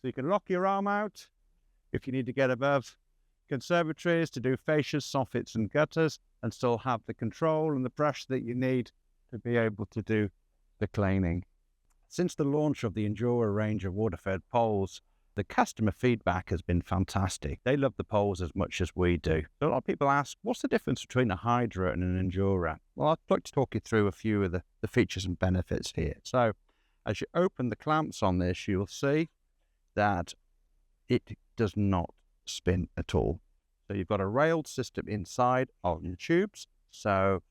So you can lock your arm out if you need to get above conservatories to do fascias, soffits and gutters and still have the control and the pressure that you need to be able to do the cleaning. Since the launch of the Endura range of water-fed poles, the customer feedback has been fantastic. They love the poles as much as we do. So a lot of people ask, what's the difference between a Hydra and an Endura? Well, I'd like to talk you through a few of the features and benefits here. So as you open the clamps on this, you'll see that it does not spin at all. So you've got a railed system inside of your tubes. So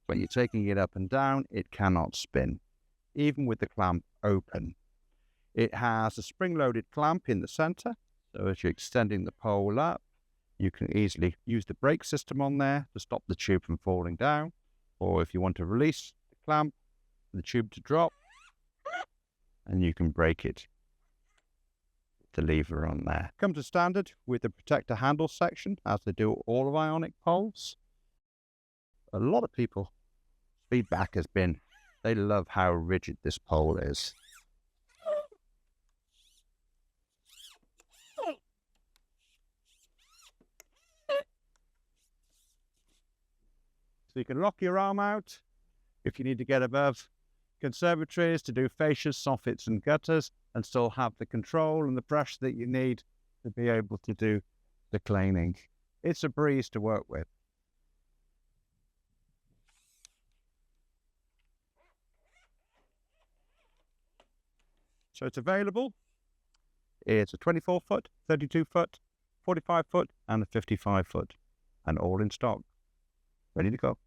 when you're taking it up and down, it cannot spin, even with the clamp open. It has a spring-loaded clamp in the center. So as you're extending the pole up, you can easily use the brake system on there to stop the tube from falling down. Or if you want to release the clamp, the tube to drop, and you can brake it. The lever on there. Comes as standard with the protector handle section, as they do all of Ionic poles. A lot of people feedback has been they love how rigid this pole is. So you can lock your arm out if you need to get above conservatories to do fascias, soffits and gutters and still have the control and the pressure that you need to be able to do the cleaning. It's a breeze to work with. So it's available. It's a 24-foot, 32-foot, 45-foot and a 55-foot, and all in stock, ready to go.